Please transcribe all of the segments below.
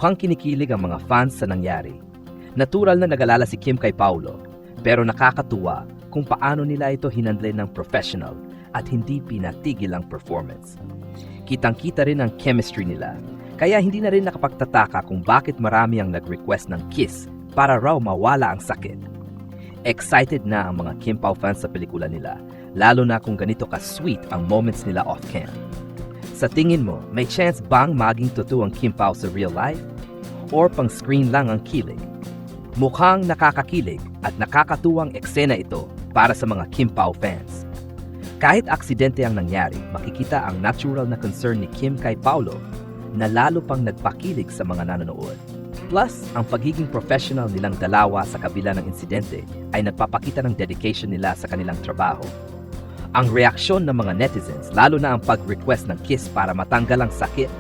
Mukhang kinikilig ang mga fans sa nangyari. Natural na nag-alala si Kim kay Paulo, pero nakakatuwa kung paano nila ito hinandle ng professional at hindi pinatigil ang performance. Kitang-kita rin ang chemistry nila, kaya hindi na rin nakapagtataka kung bakit marami ang nag-request ng kiss para raw mawala ang sakit. Excited na ang mga Kim Pao fans sa pelikula nila, lalo na kung ganito ka-sweet ang moments nila off-cam. Sa tingin mo, may chance bang maging totoo ang Kim Pao sa real life? Or pang-screen lang ang kilig? Mukhang nakakakilig at nakakatuwang eksena ito para sa mga Kim Pao fans. Kahit aksidente ang nangyari, makikita ang natural na concern ni Kim kay Paulo na lalo pang nagpakilig sa mga nanonood. Plus, ang pagiging professional nilang dalawa sa kabila ng insidente ay nagpapakita ng dedication nila sa kanilang trabaho. Ang reaksyon ng mga netizens, lalo na ang pag-request ng kiss para matanggal ang sakit,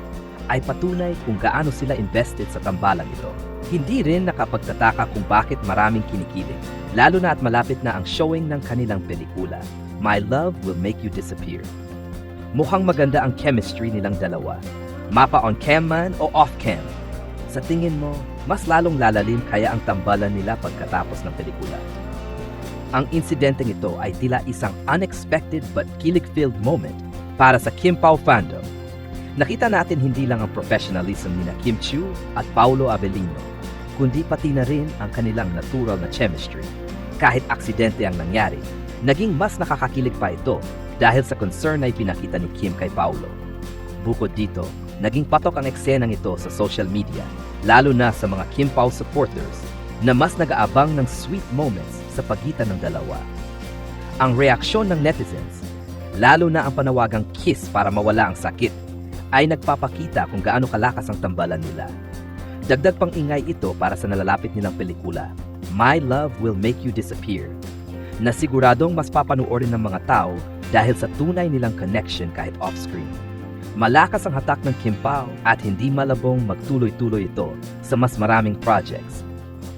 ay patunay kung gaano sila invested sa tambalang ito. Hindi rin nakapagtataka kung bakit maraming kinikilig, lalo na at malapit na ang showing ng kanilang pelikula, My Love Will Make You Disappear. Mukhang maganda ang chemistry nilang dalawa. Mapa on-cam man o off-cam. Sa tingin mo, mas lalong lalalim kaya ang tambalan nila pagkatapos ng pelikula. Ang insidenteng ito ay tila isang unexpected but kilig-filled moment para sa Kim Pao fandom. Nakita natin hindi lang ang professionalism ni Kim Chiu at Paulo Avellino, kundi pati na rin ang kanilang natural na chemistry. Kahit aksidente ang nangyari, naging mas nakakakilig pa ito dahil sa concern na ipinakita ni Kim kay Paulo. Bukod dito, naging patok ang eksenang ito sa social media, lalo na sa mga Kim Pao supporters na mas nag-aabang ng sweet moments sa pagitan ng dalawa. Ang reaksyon ng netizens, lalo na ang panawagang kiss para mawala ang sakit, ay nagpapakita kung gaano kalakas ang tambalan nila. Dagdag pang ingay ito para sa nalalapit nilang pelikula, My Love Will Make You Disappear, na siguradong mas papanuorin ng mga tao dahil sa tunay nilang connection kahit off-screen. Malakas ang hatak ng Kim Pao at hindi malabong magtuloy-tuloy ito sa mas maraming projects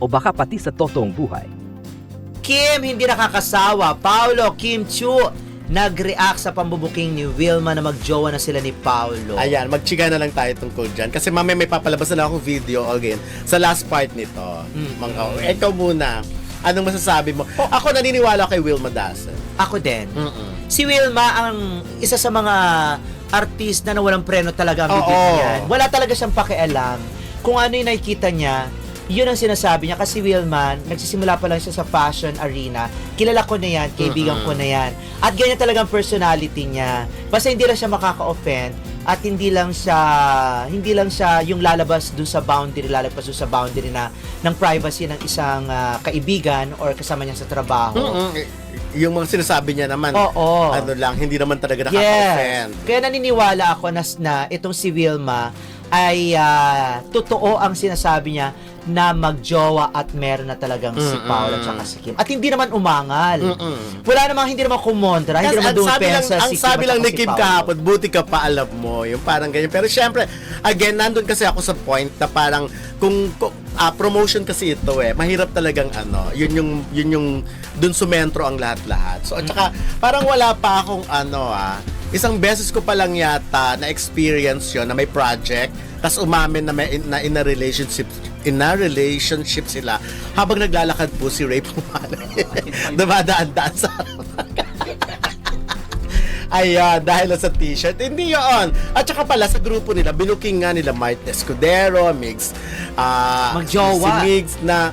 o baka pati sa totoong buhay. Kim, hindi nakakasawa. Paulo, Kim Chiu, nag-react sa pambubuking ni Wilma na magjowa na sila ni Paulo. Ayan, magchika na lang tayo tungkol dyan. Kasi mamaya may papalabas na akong video again sa last part nito. Ikaw muna, anong masasabi mo? Ako naniniwala kay Wilma Dassen. Ako din. Si Wilma ang isa sa mga artista na walang preno talaga ang bibig niyan. Wala talaga siyang pakialam. Kung ano yung nakikita niya, yun ang sinasabi niya. Kasi Wilman, nagsisimula pa lang siya sa fashion arena. Kilala ko na yan, kaibigan ko na yan. At ganyan talagang personality niya. Basta hindi lang siya makaka-offend at hindi lang siya yung lalabas dun sa boundary na ng privacy ng isang kaibigan or kasama niya sa trabaho. Yung mga sinasabi niya naman, ano lang, hindi naman talaga nakaka-offend. Kaya naniniwala ako na itong si Wilma ay totoo ang sinasabi niya na magjowa at meron na talagang si Paula at saka si Kim. At hindi naman umangal. Wala namang, hindi naman kumontra, hindi naman dumepensa si Kim. Ang sabi lang ni Kim kahapon, buti ka pa alam mo, yung parang ganyan. Pero syempre, again, nandun kasi ako sa point na parang, kung promotion kasi ito mahirap talagang yun yung dun sumentro ang lahat-lahat. So, at saka, parang wala pa akong isang beses ko pa lang yata na experience yon na may project, tas umamin na in a relationship sila habang naglalakad po si Ray Pumalay. Dumadaan-daan sa Ayan, dahil sa t-shirt. Hindi yun. At saka pala sa grupo nila, binuking nga nila Mike Escudero, Migs, magjowa. Si Migs na,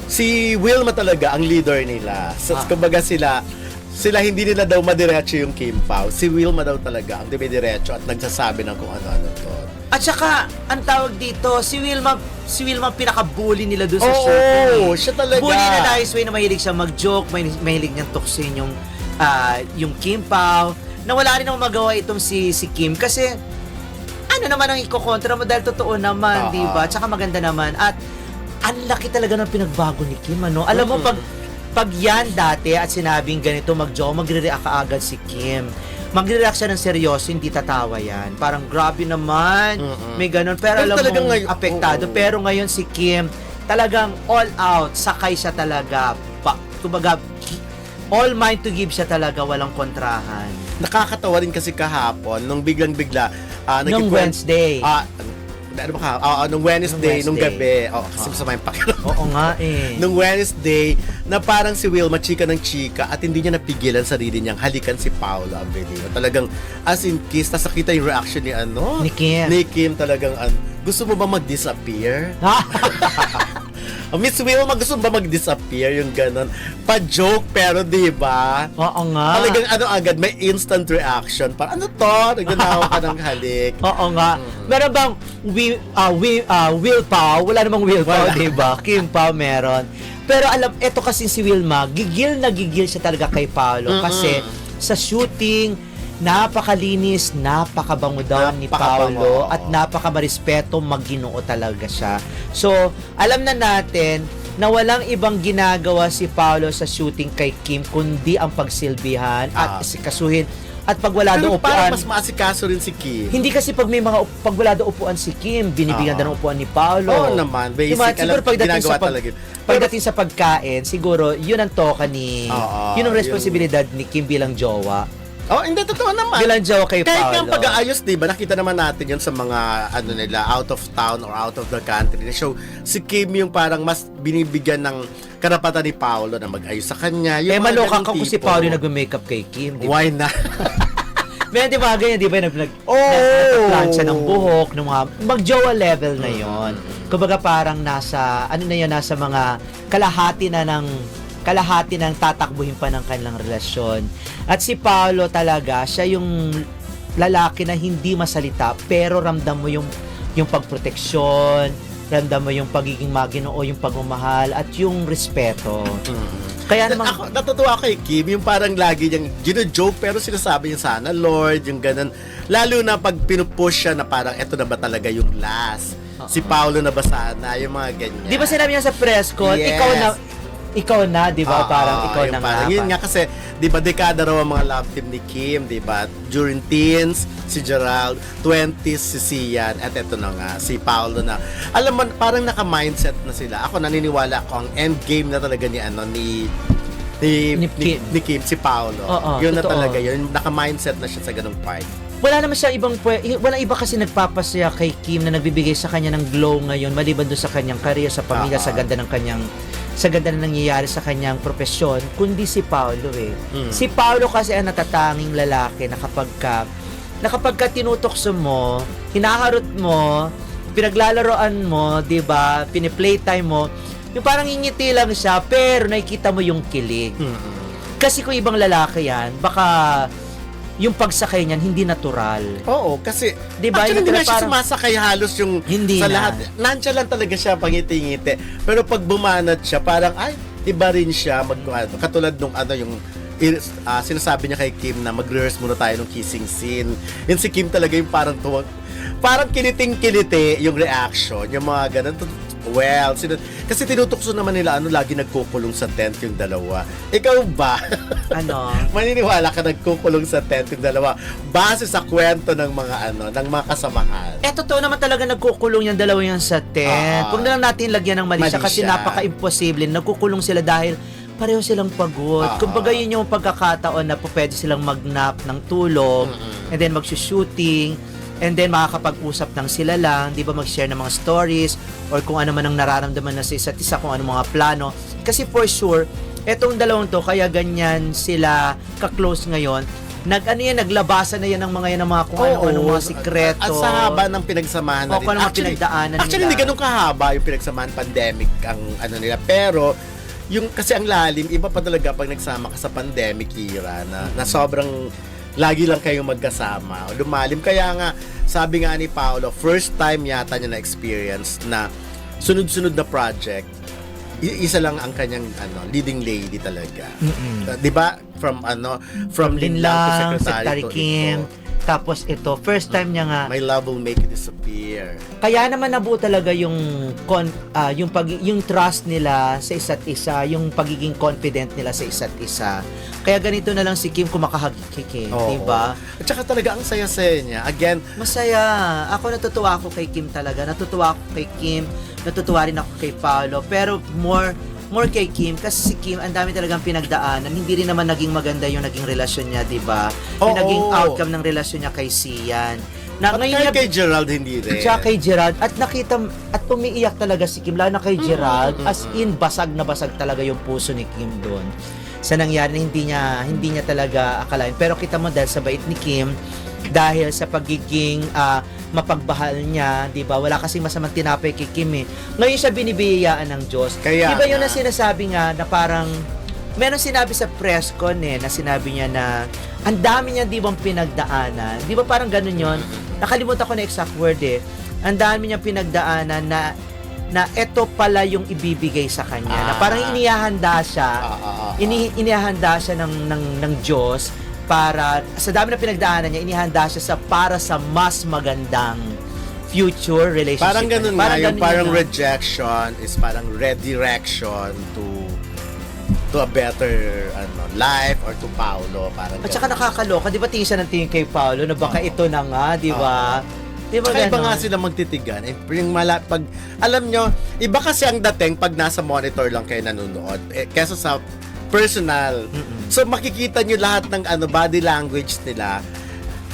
si Wilma talaga ang leader nila. So, kumbaga sila hindi nila daw madiretso yung Kim Pao. Si Wilma daw talaga ang dumidiretso at nagsasabi ng kung ano-ano to. At saka, ang tawag dito, si Wilma pinaka-bully nila dun sa show. Oo, siya talaga. Bully na nice way na mahilig siya mag-joke, mahilig niyang tuksin yung Kim Pao, na wala rin naman magawa itong si Kim kasi ano naman ang ikokontra mo dahil totoo naman, di ba? At saka maganda naman. At ang laki talaga ng pinagbago ni Kim, Alam mo, pag yan dati at sinabing ganito mag-joke, magre-react kaagad si Kim. Magre-react siya ng seryoso, hindi tatawa yan. Parang grabe naman, may ganun. Pero alam mo, apektado. Pero ngayon si Kim, talagang all out, sakay siya talaga. Kumbaga, all mind to give siya talaga, walang kontrahan. Nakakatawa rin kasi kahapon, nung biglang-bigla, Nung Wednesday. ano ba ka? Nung Wednesday, nung gabi. Kasi masama yung pakiramdam. Oo nga eh. Nung Wednesday, na parang si Wilma chika ng chika at hindi niya napigilan sarili niyang halikan si Paolo Abelino. Talagang as in kiss, tas nakita yung reaction ni Ni Kim. Ni Kim talagang gusto mo ba mag-disappear? Miss Wilma, gusto mo ba mag-disappear? Yung ganon. Pa-joke, pero di ba? Oo nga. Talagang agad, may instant reaction. Parang ano to? Nagnanaw ka ng halik. Oo nga. Meron bang Will Pao? Wala namang Will Pao, Wala. di ba? Kim Pao meron. Pero eto kasi si Wilma, gigil na gigil siya talaga kay Paolo. Kasi sa shooting, napakalinis, napakabango daw ni Napakabango. Paolo at napakamarespeto, magginoo talaga siya. So, alam na natin na walang ibang ginagawa si Paolo sa shooting kay Kim kundi ang pagsilbihan at sikasuhin. At pag wala daw Pero parang upuan, mas maasikaso rin si Kim. hindi kasi pag wala daw upuan si Kim, binibigyan daw ng upuan ni Paolo. Oo naman, basic. Diba? Siguro Ginagawa talaga yun. pagdating sa pagkain, siguro yun ang toka ni, yun ang responsibilidad ni Kim bilang jowa. Hindi, totoo naman. Bilang jowa kay Kahit Paolo. yung pag-aayos, di ba, nakita naman natin yun sa mga, nila, out of town or out of the country. So, si Kim yung parang mas binibigyan ng karapatan ni Paolo na mag-ayos sa kanya. Yung mga Maloka ganung ka kung si tipo. Paolo yung nag-makeup kay Kim. Di ba? Why not? Meron di ba ganyan, di ba? Nagplansya ng buhok, ng mga mag-jowa level na yon. Kumbaga parang nasa mga kalahati ng tatakbuhin pa ng kanilang relasyon. At si Paolo talaga, siya yung lalaki na hindi masalita, pero ramdam mo yung pagproteksyon, ramdam mo yung pagiging maginoo, yung pagmamahal, at yung respeto. Kaya naman, Ako, natutuwa kay Kim, yung parang lagi niyang gino-joke pero sinasabi niya sana, Lord, yung ganun. Lalo na pag pinupush siya na parang eto na ba talaga yung last? Si Paolo na ba sana? Yung mga ganyan. di ba sinabi niya sa press con, Yes. ikaw na, di ba? Parang ikaw yung na parang, nga. yun nga kasi, di ba, dekada raw ang mga love team ni Kim, di ba? During teens, si Gerald, 20s, si Sian, at eto na nga, si Paolo na. Alam mo, parang naka-mindset na sila. Ako naniniwala ko, ang endgame na talaga ni Ni Kim, si Paolo. Oo, Yun na totoo. talaga, yun, naka-mindset na siya sa ganung part. Wala naman siya wala iba kasi nagpapasaya kay Kim na nagbibigay sa kanya ng glow ngayon maliban doon sa kanyang career, sa pamilya, sa ganda na nangyayari sa kanyang profesyon, kundi si Paolo eh. Si Paolo kasi ang natatanging lalaki na kapag ka tinutokso mo, hinaharot mo, pinaglalaroan mo, 'di ba? Pini-playtime mo, yung parang ngingiti lang siya pero nakikita mo yung kilig. Kasi kung ibang lalaki yan, baka yung pagsakay niyan hindi natural. Oo, kasi Diba? actually hindi Yung na siya parang- sumasakay halos yung Hindi sa na. lahat. Nansya lang talaga siya, pangiti-ngiti. Pero pag bumanat siya, parang ay, iba rin siya. Katulad nung yung sinasabi niya kay Kim na mag-rehearse muna tayo ng kissing scene. Yun si Kim talaga yung parang kiniting-kiliti yung reaction, yung mga ganun. Well, kasi tinutukso naman nila lagi nagkukulong sa tent yung dalawa. Ikaw ba? Ano? Maniniwala ka nagkukulong sa tent yung dalawa base sa kwento ng mga ng mga kasamahan. Totoo naman talaga nagkukulong yung dalawa yan sa tent. Huwag na lang natin lagyan ng mali siya kasi napaka-imposible. Nagkukulong sila dahil pareho silang pagod. Kumbaga yun yung pagkakataon na pwede silang mag-nap ng tulog and then mag-shooting and then makakapag-usap ng sila lang, di ba, mag-share ng mga stories or kung ano man ang nararamdaman na sa isa't isa, kung ano mga plano. Kasi for sure, etong dalawang to, kaya ganyan sila ka-close ngayon, naglabasan na yan ng mga kung ano mga sikreto. At sa haba ng pinagsamahan na rin. Kung ano mga pinagdaanan Actually, nila. hindi ganun kahaba yung pinagsamahan, pandemic ang nila. Pero, kasi ang lalim, iba pa talaga pag nagsama ka sa pandemic era na sobrang lagi lang kayong magkasama. Lumalim. Kaya nga, sabi nga ni Paolo, first time yata niya na-experience na sunod-sunod na project, isa lang ang kanyang leading lady talaga. 'Di ba? From Linlang to Secretary to Kim. ito. Tapos ito, first time niya nga. My love will make you disappear. Kaya naman nabuo talaga yung trust nila sa isa't isa, yung pagiging confident nila sa isa't isa. Kaya ganito na lang si Kim kumakahagkik, di ba? At saka talaga ang saya-saya niya. Again, Masaya. Natutuwa ako kay Kim talaga. Natutuwa ako kay Kim. Natutuwa rin ako kay Paolo. Pero more kay Kim kasi si Kim ang dami talagang pinagdaanan. Hindi rin naman naging maganda yung naging relasyon niya, 'di ba? Yung naging outcome ng relasyon niya kay Sian. Na At ngayon kahit niya kay Gerald, hindi rin. Tsaka kay Gerald, at nakita, at umiiyak talaga si Kim, lalo na kay Gerald, as in, basag na basag talaga yung puso ni Kim doon. Sa nangyari na hindi niya talaga akalain. Pero kita mo dahil sa bait ni Kim, dahil sa pagiging mapagbahal niya, di ba? Wala kasing masamang tinapay kay Kim eh. Ngayon siya binibiyayaan ng Diyos. Kaya Di ba yun nga. ang sinasabi nga na parang, meron sinabi sa press con na sinabi niya na ang dami niya di bang pinagdaanan. Di ba parang ganun yon? Nakalimutan ko na exact word eh. Ang dami niya pinagdaanan na eto pala yung ibibigay sa kanya. Na parang inihahanda siya. Inihahanda siya ng Diyos para sa dami na pinagdaanan niya, inihanda siya para sa mas magandang future relationship. Parang ganun nga, yung ganun parang yun, rejection is parang redirection to a better life or to Paolo. Parang At saka nakakaloka, di ba tingin siya ng tingin kay Paolo na baka ito na nga, di ba? Di ba Tsaka iba ganun? nga sila magtitigan. Pag, alam nyo, iba kasi ang dating pag nasa monitor lang kayo nanonood kesa sa personal. So makikita nyo lahat ng body language nila.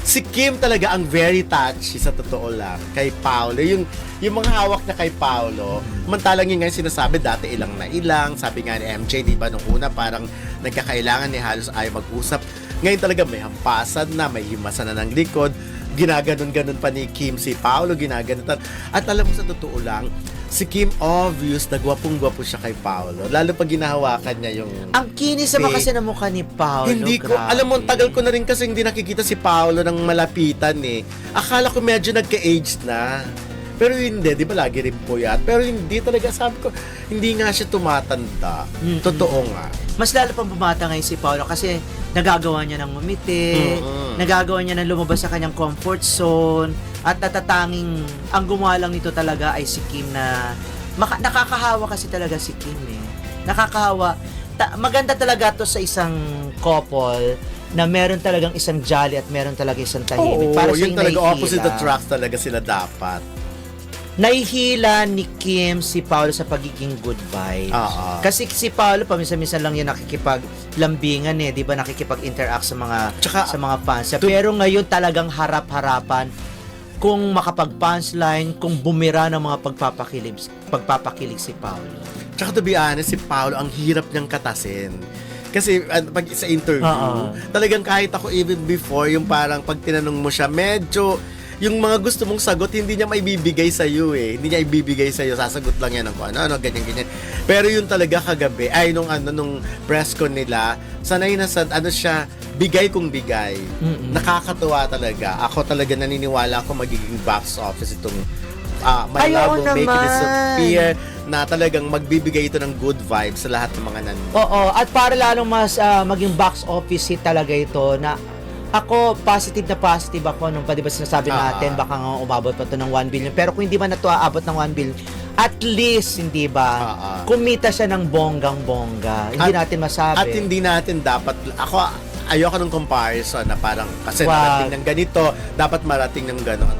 Si Kim talaga ang very touchy sa totoo lang kay Paolo. Yung mga hawak na kay Paolo, mantalang yun nga yung sinasabi, dati ilang na ilang. Sabi nga ni MJ, di ba, nung una parang nagkakailangan halos ayaw mag-usap. Ngayon talaga may hampasan na, may himasan na ng likod. Ginaganon-ganon pa ni Kim si Paolo, ginaganon. At alam mo sa totoo lang, si Kim obvious na gwapong-gwapo siya kay Paolo. Lalo pag ginahawakan niya yung... Ang kinis naman kasi na mukha ni Paolo. Hindi ko, grabe. alam mo, tagal ko na rin kasi hindi nakikita si Paolo ng malapitan eh. Akala ko medyo nagka-age na. Pero hindi, di ba lagi rin puyat? Pero hindi talaga, sabi ko, hindi nga siya tumatanda. Totoo nga. Mas lalo pang bumata ngayon si Paolo kasi nagagawa niya ng umiti, nagagawa niya ng lumabas sa kanyang comfort zone, at natatanging ang gumawa lang nito talaga ay si Kim na nakakahawa kasi talaga si Kim eh. Nakakahawa. Maganda talaga to sa isang couple na meron talagang isang jolly at meron talaga isang tahimik. Oo, Para yun siyang talaga, nahihila. opposite attracts talaga sila dapat. Nahihila ni Kim si Paolo sa pagiging good vibes. Oo. Kasi si Paolo paminsan-minsan lang yan nakikipaglambingan eh, 'di ba, nakikipag-interact sa mga fans. Pero ngayon talagang harap-harapan kung makapag-punchline, kung bumira ng mga pagpapakilig si Paolo. Tsaka to be honest, si Paolo, ang hirap niyang katasin. Kasi pag sa interview, talagang kahit ako even before, yung parang pag tinanong mo siya, medyo yung mga gusto mong sagot, hindi niya maibibigay sa iyo eh. Hindi niya ibibigay sa iyo, sasagot lang yan ng ano, ganyan. Pero yun talaga kagabi, nung press con nila, sanay na sa, siya, bigay kung bigay. Nakakatuwa talaga. Ako talaga naniniwala ako magiging box office itong My Love Will Make You Disappear, na talagang magbibigay ito ng good vibes sa lahat ng mga nanonood. Oo, at para lalong mas maging box office hit talaga ito na ako, positive ako nung pa, di ba sinasabi natin, baka nga umabot pa ito ng 1 billion. Pero kung hindi man ito aabot ng 1 billion, at least, hindi ba, kumita siya ng bonggang-bongga. Hindi natin masabi. At hindi natin dapat, ayoko ng comparison na parang, kasi narating ng ganito, dapat marating ng ganon.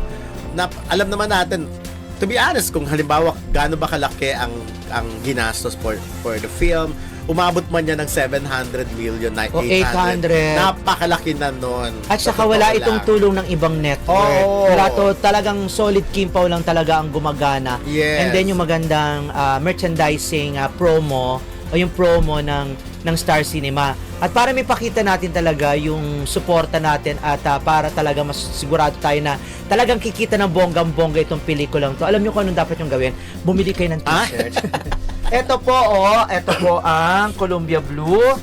Alam naman natin, to be honest, kung halimbawa, gaano ba kalaki ang ginastos for the film, umabot man yan ng 700 million na 800. Napakalaki na nun. At saka wala itong tulong ng ibang network. Wala to, talagang solid Kim Pao lang talaga ang gumagana. Yes. And then yung magandang merchandising promo o yung promo ng Star Cinema. At para may pakita natin talaga yung suporta natin at para talaga mas sigurado tayo na talagang kikita ng bonggang-bongga itong pelikulang to. Alam nyo kung anong dapat yung gawin? Bumili kayo ng t-shirt. Ito po ang Columbia Blue.